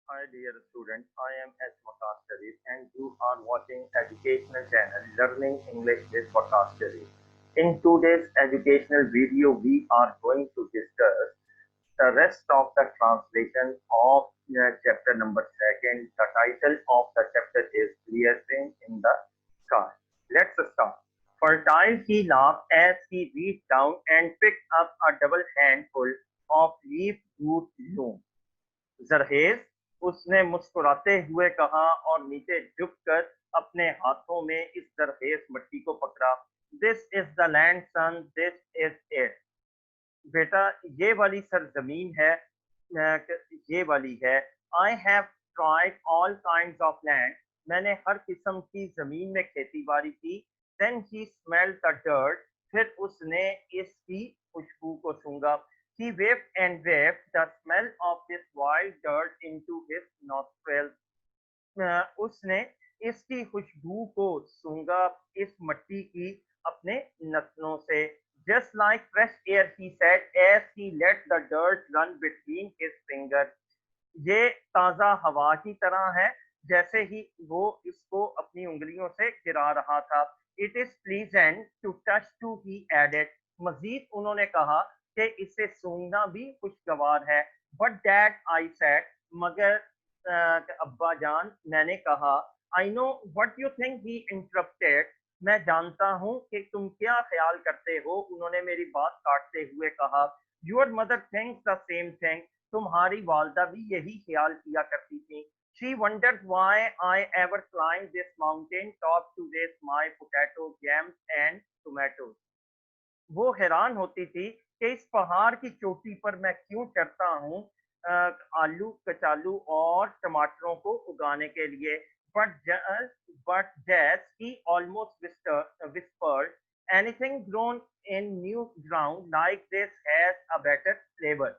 Hi dear student, I am H. Waqas Sharif and you are watching educational channel Learning English with Waqas Sharif. In today's educational video, we are going to discuss the rest of the translation of chapter number second. The title of the chapter is Glittering in the Sky. Let's start. Fertile he laughed as he reached down and picked up a double handful of leaf root loam. जरहेज उसने मुस्कुराते हुए कहा और नीचे झुककर अपने हाथों में इस जरहेज मिट्टी को पकड़ा। This is the land son, this is it. बेटा ये वाली सरजमीन है, ये वाली है। I have tried all kind of land, मैंने हर किस्म की जमीन में खेती बाड़ी की। Then he smelled the dirt, फिर उसने इसकी खुशबू को सूंघा। He waved and waved the smell of this wild dirt into his nostrils. उसने इसकी खुशबू को सूंघा, इस मट्टी की अपने नथनों से। Just like fresh air, he said as he let the dirt run between his fingers. ये ताजा हवा की तरह है, जैसे ही वो इसको अपनी उंगलियों से गिरा रहा था। It is pleasant to touch too, he added. मजीद उन्होंने कहा कि इसे सूंघना भी खुशगवार है। But dad, I said, मगर अब्बा जान, मैंने कहा। I know what you think, he interrupted. मैं जानता हूँ कि तुम क्या ख्याल करते हो, उन्होंने मेरी बात काटते हुए कहा। Your mother thinks the same thing. तुम्हारी वालदा भी यही ख्याल किया करती थी। She wondered why I ever climbed this mountain top to raise my potatoes, yams and tomatoes. वो हैरान होती थी कि इस पहाड़ की चोटी पर मैं क्यों चढ़ता हूँ, आलू, कचालू और टमाटरों को उगाने के लिए। But Jess, he almost whispered, anything grown in new ground like this has a better flavor.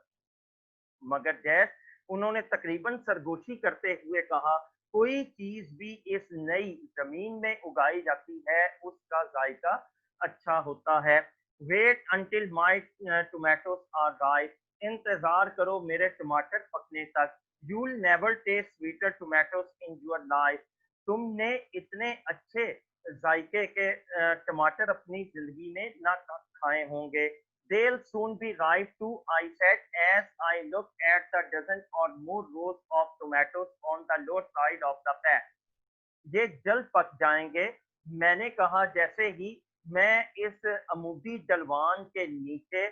मगर जैस उन्होंने तकरीबन सरगोशी करते हुए कहा, कोई चीज भी इस नई जमीन में उगाई जाती है उसका जायका अच्छा होता है। Wait until my tomatoes are ripe, इंतजार करो मेरे टमाटर पकने तक। You'll never taste sweeter tomatoes in your life, तुमने इतने अच्छे जायके के टमाटर अपनी जिंदगी में ना खाए होंगे। They'll soon be ripe too, I said as I looked at the dozen or more rows of tomatoes on the lower side of the patch. ये जल्द पक जाएंगे, मैंने कहा जैसे ही मैं इस अमूदी डलवान के नीचे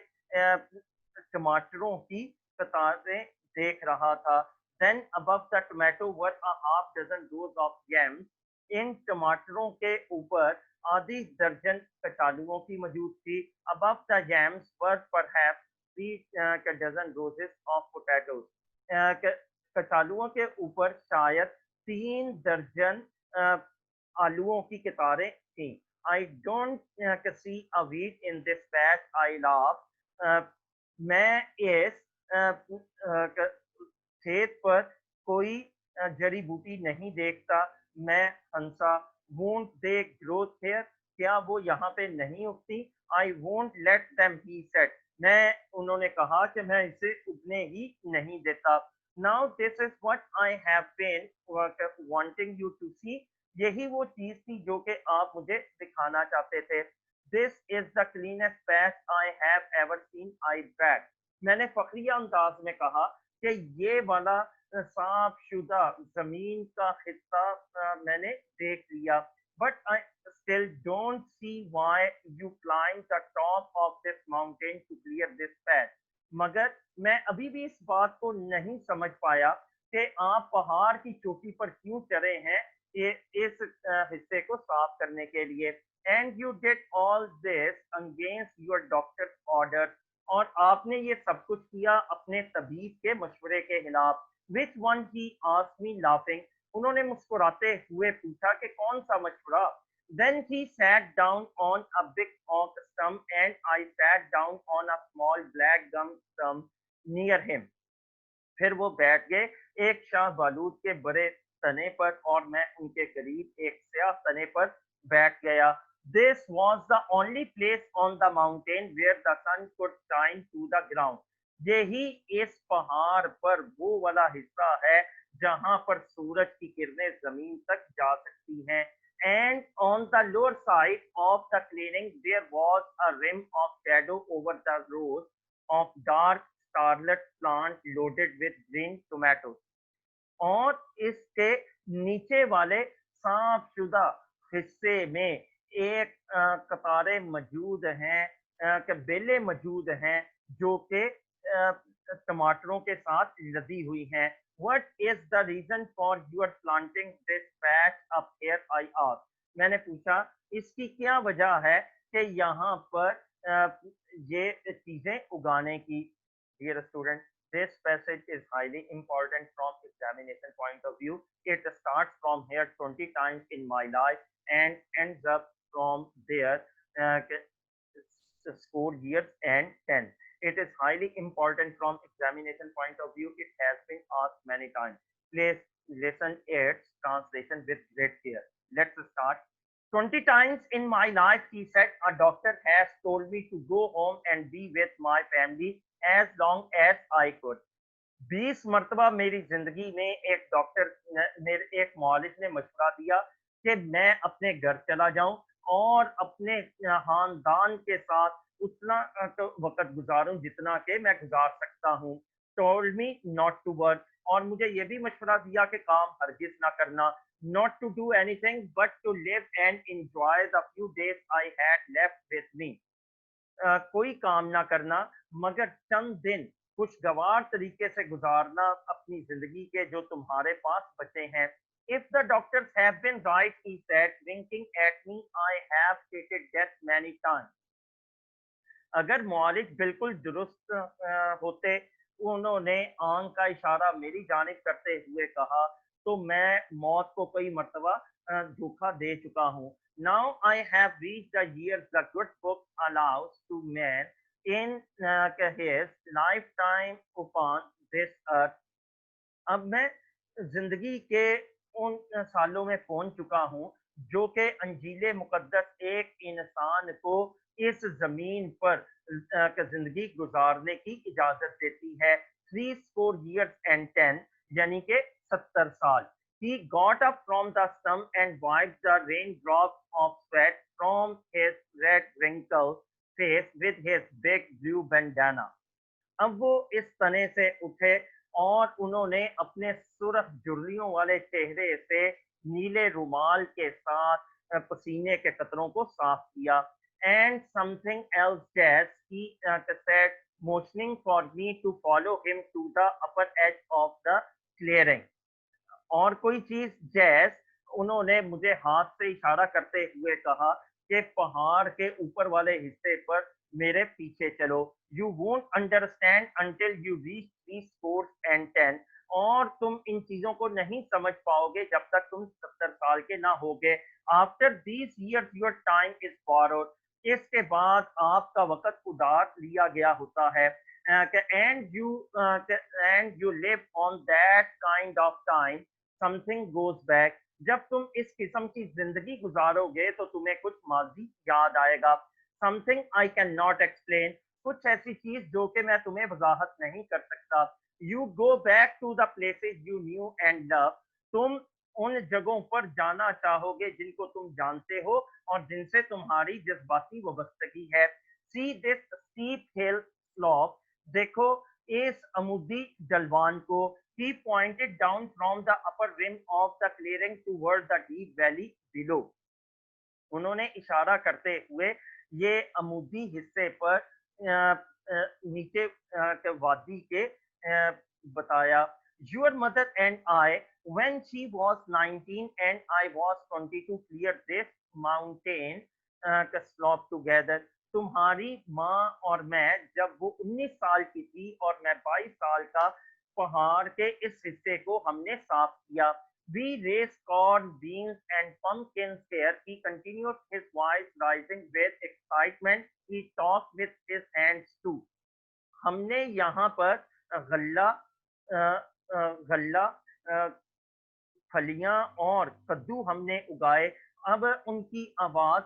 टमाटरों की कतारें देख रहा था। Then above the tomato were a half dozen rows of yams. इन टमाटरों के ऊपर आधी दर्जन कचालुओं की मौजूद थी। Above the yams were perhaps three dozen roses of potatoes. कचालुओं के ऊपर शायद 3 दर्जन आलूओं की कतारें थीं। I don't see a weed in this patch, I laugh. मैं इस खेत पर कोई जड़ी बूटी नहीं देखता, मैं हंसा। Won't they grow here? क्या वो यहाँ पे नहीं उगती? I won't let them, he said. मैं उन्होंने कहा कि मैं इसे उगने ही नहीं देता। Now this is what I have been wanting you to see. यही वो चीज थी जो कि आप मुझे दिखाना चाहते थे। This is the cleanest patch I have ever seen, I bet. मैंने फखरिया अंदाज में कहा कि ये वाला साफ शुदा जमीन का हिस्सा मैंने देख लिया। But I still don't see why you climbed the top of this mountain to clear this patch. मगर मैं अभी भी इस बात को नहीं समझ पाया कि आप पहाड़ की चोटी पर क्यों चढ़े हैं ये इस हिस्से को साफ करने के लिए। And you did all this against your doctor order, और आपने ये सब कुछ किया अपने तबीब के मशवरे के खिलाफ। Which one, he asked me laughing, उन्होंने मुस्कुराते हुए पूछा कि कौन सा मशवरा। Then he sat down on a big oak stump and I sat down on a small black gum stump near him. फिर वो बैठ गए एक शाह बालूद के बड़े तने पर और मैं उनके करीब एक स्याह तने पर बैठ गया। This was the only place on the mountain where the sun could shine to the ground. यही इस पहाड़ पर वो वाला हिस्सा है जहां पर सूरज की किरणें जमीन तक जा सकती हैं। And on the lower side of the clearing, there was a rim of shadow over the rows of dark scarlet plants loaded with green tomatoes. और इसके नीचे वाले साफ शुदा हिस्से में एक कतारें मौजूद हैं, बेलें मौजूद हैं जो कि टमाटरों के साथ लदी हुई हैं। What is the reason for your planting this patch up here? I asked. मैंने पूछा इसकी क्या वजह है कि यहाँ पर ये चीजें उगाने की। Dear student, this passage is highly important from examination point of view. It starts from here 20 times in my life and ends up from there uh, score years and 10. It is highly important from examination point of view. It has been asked many times. Please listen its translation with great care. Let's start. 20 times in my life, he said, a doctor has told me to go home and be with my family as long as I could. 20 मरतबा मेरी जिंदगी में एक doctor मेरे एक मौलिक ने मशवरा दिया कि मैं अपने घर चला जाऊं और अपने खानदान के साथ उतना वक्त गुजारूं जितना कि मैं गुजार सकता हूं। Told me not to work, और मुझे ये भी मशवरा दिया कि काम हरगिज ना करना। Not to do anything but to live and enjoy the few days I had left with me. कोई काम ना करना मगर चंद दिन खुशगवार तरीके से गुजारना अपनी जिंदगी के जो तुम्हारे पास बचे हैं। If the doctors have been right, he said, winking at me, I have stated death many times. अगर मौलिक बिल्कुल दुरुस्त होते, उन्होंने आंख का इशारा मेरी जानिब करते हुए कहा, तो मैं मौत को कई मर्तबा धोखा दे चुका हूँ। Now I have reached the years the good book allows to man in his lifetime upon this earth. अब मैं जिंदगी के उन सालों में पहुंच चुका हूं जो कि अंजीले मुकद्दस एक इंसान को इस जमीन पर जिंदगी गुजारने की इजाजत देती है। 3 years and 10, यानी कि 70 साल। He got up from the stump and wiped the raindrops of sweat from his red wrinkled face with his big blue bandana. अब वो इस तने से उठे और उन्होंने अपने सुर्ख जुर्रियों वाले चेहरे से नीले रुमाल के साथ पसीने के कतरों को साफ किया। And something else Jazz he said, motioning for me to follow him to the upper edge of the clearing. और कोई चीज जैस, उन्होंने मुझे हाथ से इशारा करते हुए कहा कि पहाड़ के ऊपर वाले हिस्से पर मेरे पीछे चलो। You won't understand until you reach 3 scores and 10, और तुम इन चीजों को नहीं समझ पाओगे जब तक तुम 70 साल के ना होगे। After these years your time is borrowed, इसके बाद आपका वक्त उधार लिया गया होता है। And you live on that kind of time, something goes back. जब तुम इस किस्म की जिंदगी गुजारोगे तो तुम्हें कुछ माजी याद आएगा। Something I can not explain, कुछ ऐसी चीज जो कि मैं तुम्हें वजाहत नहीं कर सकता। You go back to the places you knew and love, तुम उन जगहों पर जाना चाहोगे जिनको तुम जानते हो और जिनसे तुम्हारी जज्बाती वाबस्तगी है। See this steep hill slope, देखो इस अमुदी जलवान को। He pointed down from the upper rim of the clearing toward the deep valley below. उन्होंने इशारा करते हुए ये अमुदी हिस्से पर नीचे के वादी के बताया। Your mother and I, when she was 19 and I was 22, cleared this mountain slope together. तुम्हारी माँ और मैं, जब वो 19 साल की थी और मैं 22 साल का, पहाड़ के इस हिस्से को हमने साफ किया। We raised corn, beans and pumpkins here. He continued, his voice rising with excitement. He talked with his hands too. हमने यहाँ पर गल्ला गल्ला फलियां और कद्दू हमने उगाए। अब उनकी आवाज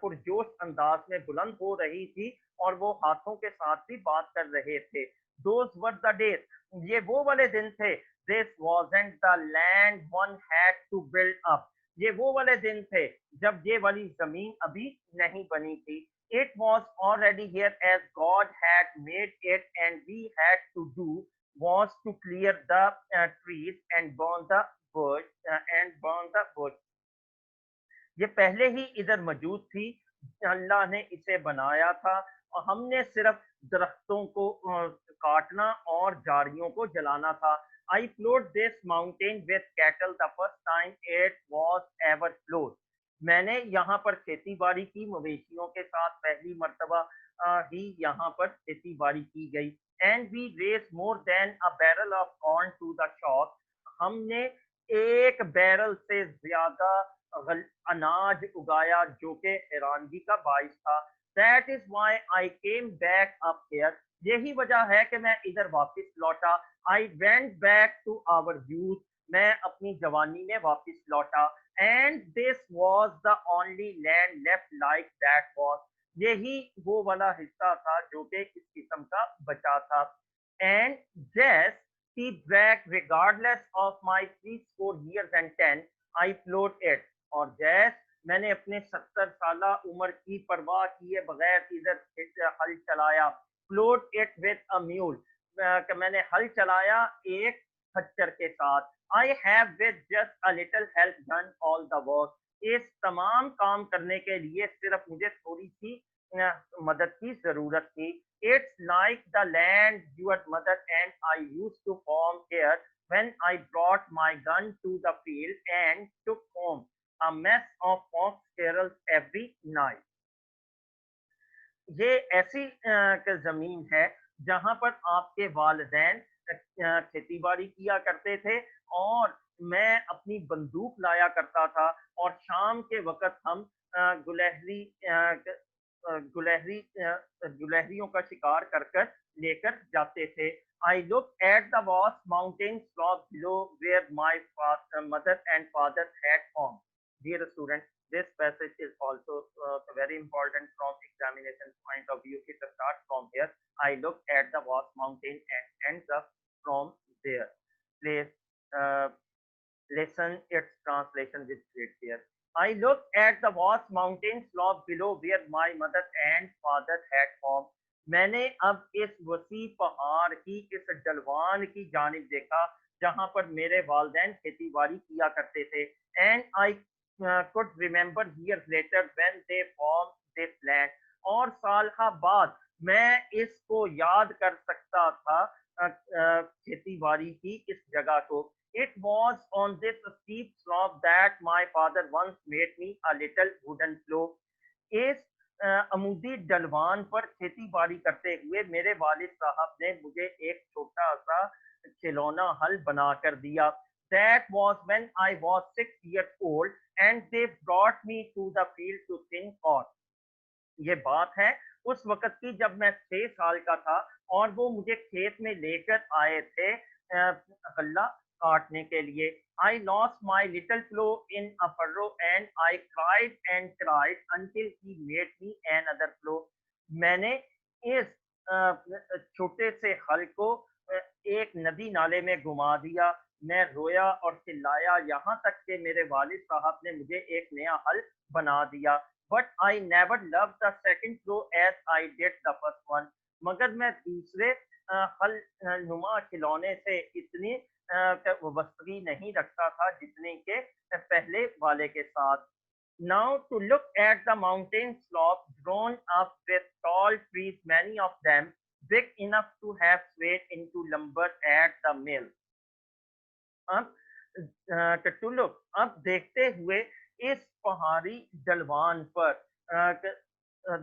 पुरजोश अंदाज में बुलंद हो रही थी और वो हाथों के साथ भी बात कर रहे थे। Those were the days, ये वो वाले दिन थे This wasn't the land one had to build up. ये वो वाले दिन थे जब ये वाली जमीन अभी नहीं बनी थी. It was already here as God had made it, and we had to do was to clear the trees and burn the bush ये पहले ही इधर मौजूद थी. अल्लाह ने इसे बनाया था और हमने सिर्फ दरख्तों को काटना और झाड़ियों को जलाना था. I float this mountain with cattle the first time it was ever float. मैंने यहाँ पर खेती बाड़ी की मवेशियों के साथ पहली मर्तबा ही यहाँ पर खेती बाड़ी की गई. And we raised more than a barrel of corn to the shop. हमने एक बैरल से ज्यादा अनाज उगाया जो कि हैरानगी का बाइस था. That is why I came back up here. यही वजह है कि मैं इधर वापस लौटा. I went back to our youth. मैं अपनी जवानी में वापस लौटा. And this was the only land left like that was. यही वो वाला हिस्सा था जो कि इस किस्म का बचा था. एंड जैस he bragged regardless of my 3 years and 10, I floored it. और जैस मैंने अपने 70 साल उम्र की परवाह किए बगैर इधर हल चलाया. Float it with a mule. मैंने हल चलाया एक खच्चर के साथ. I have with just a little help done all the work. इस तमाम काम करने के लिए सिर्फ मुझे थोड़ी सी मदद की जरूरत थी. It's like the land your mother and I used to farm here when I brought my gun to the field and took home a mess of fox carols every night. ये ऐसी जमीन है जहां पर आपके वालिदैन खेती बाड़ी किया करते थे और मैं अपनी बंदूक लाया करता था और शाम के वक्त हम गुलहरी गुलहरियों का शिकार कर कर लेकर जाते थे. I look at the vast mountain slope below where my mother and father had home. Dear student, this passage is also very important from examination point of view. It starts from here. I look at the vast mountain and ends up from there. Please uh, listen its translation with great care. I looked at the vast mountain slope below where my mother and father had home. मैंने अब इस वसी पहाड़ की इस ढलवान की जानिब देखा जहां पर मेरे वालदैन खेती बाड़ी किया करते थे. And I could remember years later when they formed this land. और साल बाद मैं इसको याद कर सकता था खेती बाड़ी की इस जगह को. It was on this steep slope that my father once made me a little wooden plow. इस अमूदी डलवान पर खेती बाड़ी करते हुए मेरे वालिद साहब ने मुझे एक छोटा सा खिलौना हल बना कर दिया. That was when I was 6 years old and they brought me to the field to thin corn. ये बात है उस वक्त की जब मैं 6 साल का था और वो मुझे खेत में लेकर आए थे गल्ला काटने के लिए. I lost my little plow in a furrow and I cried and cried until he made me another plow. मैंने इस छोटे से हल को एक नदी नाले में घुमा दिया. मैं रोया और चिल्लाया यहाँ तक कि मेरे वालिद साहब ने मुझे एक नया हल बना दिया. But I never loved the second plow as I did the first one. मगर मैं दूसरे हल नुमा खिलौने से इतनी वस्तगी नहीं रखता था जितने के पहले वाले के साथ. Now to look at the mountain slope grown up with tall trees, many of them big enough to have swayed into lumber at the mill. अब टू लुक, अब देखते हुए इस पहाड़ी ढलवान पर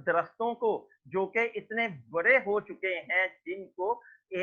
दरख्तों को जो कि इतने बड़े हो चुके हैं जिनको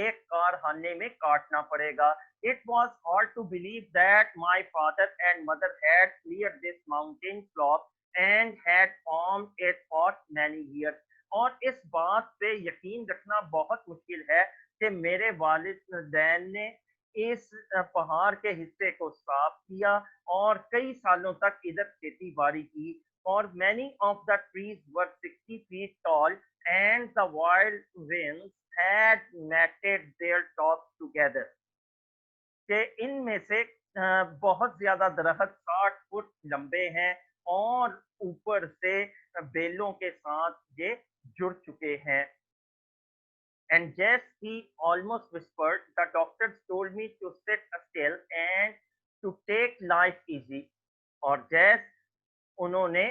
एक कारखाने में काटना पड़ेगा. It was hard to believe that my father and mother had cleared this mountain slope and had formed it for many years. और इस बात पे यकीन रखना बहुत मुश्किल है कि मेरे वालिदैन ने इस पहाड़ के हिस्से को साफ किया और कई सालों तक इधर खेती बाड़ी की. और many of the trees were 60 feet tall and the wild winds had matted their tops together. कि इनमें से बहुत ज्यादा दरख्त 60 फुट लंबे हैं और ऊपर से बेलों के साथ ये जुड़ चुके हैं। And Jess, he almost whispered, the doctors told me to sit still and to take life easy. और जैस उन्होंने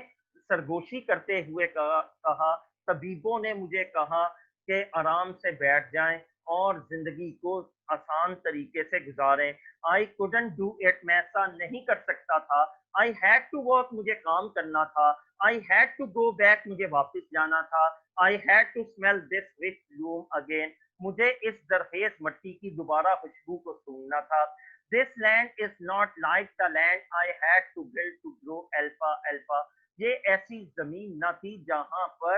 सरगोशी करते हुए कहा, तबीबों ने मुझे कहा कि आराम से बैठ जाएं और जिंदगी को आसान तरीके से गुजारें। आई कुडंट डू इट, मैं ऐसा नहीं कर सकता था। आई हैड टू वर्क, मुझे काम करना था। I had to go back, मुझे वापस जाना था। I had to smell this rich room again, मुझे इस दरखेज मट्टी की दोबारा खुशबू को सूंघना था। This land is not like the land I had to build to grow alpha alpha. ये ऐसी जमीन न थी जहां पर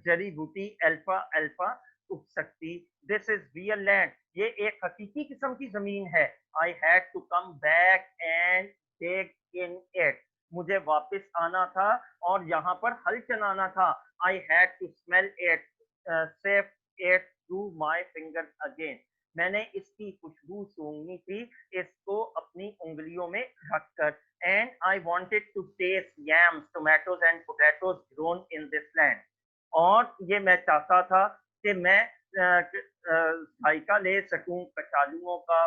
जड़ी बूटी अल्फा अल्फा उग सकती। दिस इज रियल लैंड, ये एक हकीकी किस्म की जमीन है। I had to come back and take in it, मुझे वापस आना था और यहाँ पर हल चलाना था। I had to smell it, sift it through my fingers again, मैंने इसकी खुशबू सूंघनी थी, इसको अपनी उंगलियों में ढककर। And I wanted to taste yams, tomatoes and potatoes grown in this land, और ये मैं चाहता था कि मैं जायका ले सकूं कचालुओं का,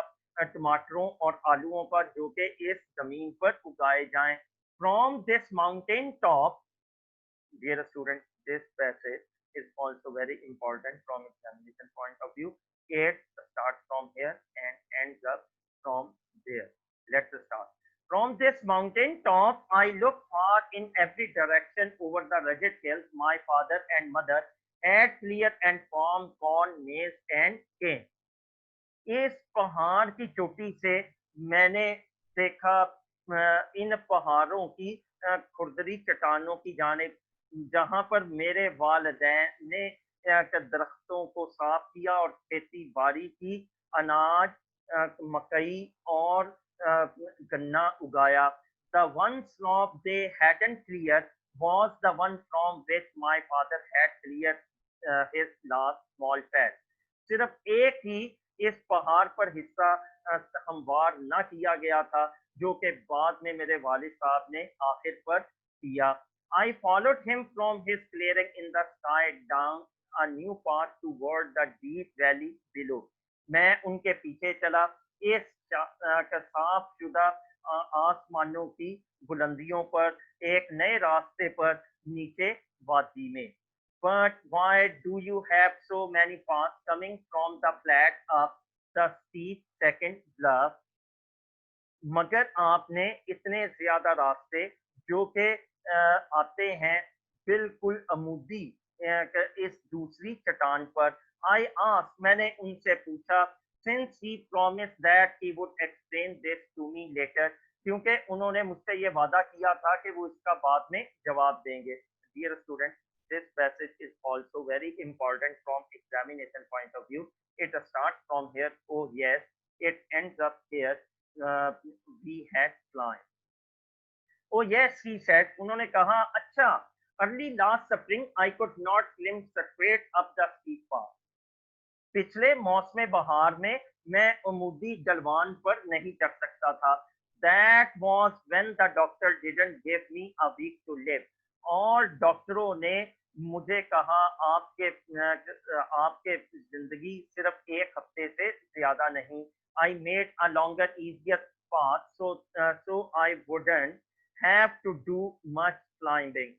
टमाटरों और आलूओं का, जो कि इस जमीन पर उगाए जाएं। From this mountain top, dear student, this passage is also very important from examination point of view. It starts from here and ends up from there. Let's start. From this mountain top, I look far in every direction over the rugged hills. My father and mother had clear and farm corn, maize, and cane. इस पहाड़ की चोटी से मैंने देखा इन पहाड़ों की खुरदरी चट्टानों की जानिब, जहां पर मेरे वालिदैन ने दरख्तों को साफ किया और खेती बाड़ी की, अनाज, मकई और गन्ना उगाया। The one slop they hadn't cleared was the one from which my father had cleared his last small patch. सिर्फ एक ही इस पहाड़ पर हिस्सा हमवार न किया गया था, जो कि बाद में मेरे वालिद साहब ने आखिर पर किया। I followed him from his clearing in the sky down a new path toward the deep valley below, मैं उनके पीछे चला इस साफ शुदा आसमानों की बुलंदियों पर, एक नए रास्ते पर नीचे वादी में। But why do you have so many paths coming from the flat up the steep second bluff? मगर आपने इतने ज्यादा रास्ते जो कि आते हैं बिल्कुल अमूदी इस दूसरी चट्टान पर। आई आस्क, मैंने उनसे पूछा, since he promise that he would explain this to me later, क्योंकि उन्होंने मुझसे ये वादा किया था कि वो इसका बाद में जवाब देंगे। Dear student, this passage is also very important from examination point of view. It starts from here, oh yes, it ends up here, uh, we had climbed. Oh yes, he said, उन्होंने कहा, अच्छा, early last spring I could not climb straight up the steep path. पिछले मौसम बहार में मैं उमूदी डलवान पर नहीं चढ़ सकता था। That was when the doctor didn't give me a week to live, और डॉक्टरों ने मुझे कहा आपके जिंदगी सिर्फ एक हफ्ते से ज्यादा नहीं। I made a longer easier path so I wouldn't have to do much climbing,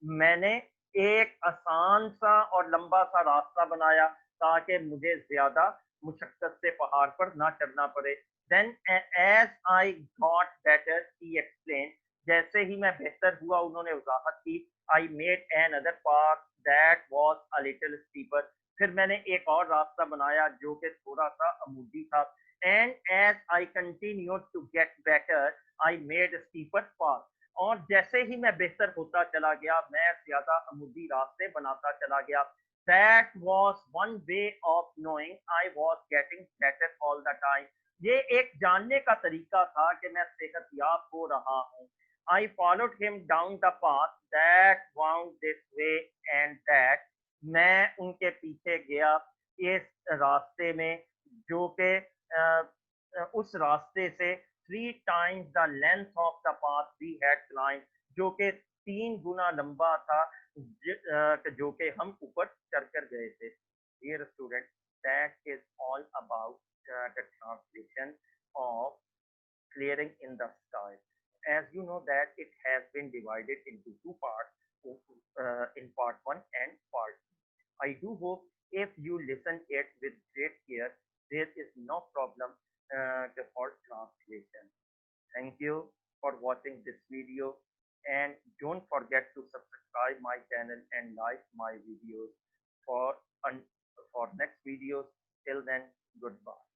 मैंने एक आसान सा और लंबा सा रास्ता बनाया ताकि मुझे ज्यादा मुशक्कत से पहाड़ पर ना चढ़ना पड़े। Then as I got better, he explained, जैसे ही मैं बेहतर हुआ उन्होंने वजाहत की, I made another path that was a little steeper, फिर मैंने एक और रास्ता बनाया जो कि थोड़ा सा अमूदी था। And as I continued to get better, I made a steeper path, और जैसे ही मैं बेहतर होता चला गया मैं ज्यादा अमूदी रास्ते बनाता चला गया। That was one way of knowing I was getting better all the time. ये एक जानने का तरीका था कि मैं सेहतयाब हो रहा हूँ। I followed him down the path that wound this way and that. मैं उनके पीछे गया इस रास्ते में जो कि उस रास्ते से 3 times the length of the path we had climbed, जो कि 3 गुना लंबा था, जो कि हम ऊपर चढ़ कर गए थे. Dear student, that is all about the translation of clearing in the sky. As you know that it has been divided into two parts, in part one and part two. I do hope if you listen it with great care, there is no problem for translation. Thank you for watching this video, and don't forget to subscribe my channel and like my videos for, for next videos. Till then, goodbye.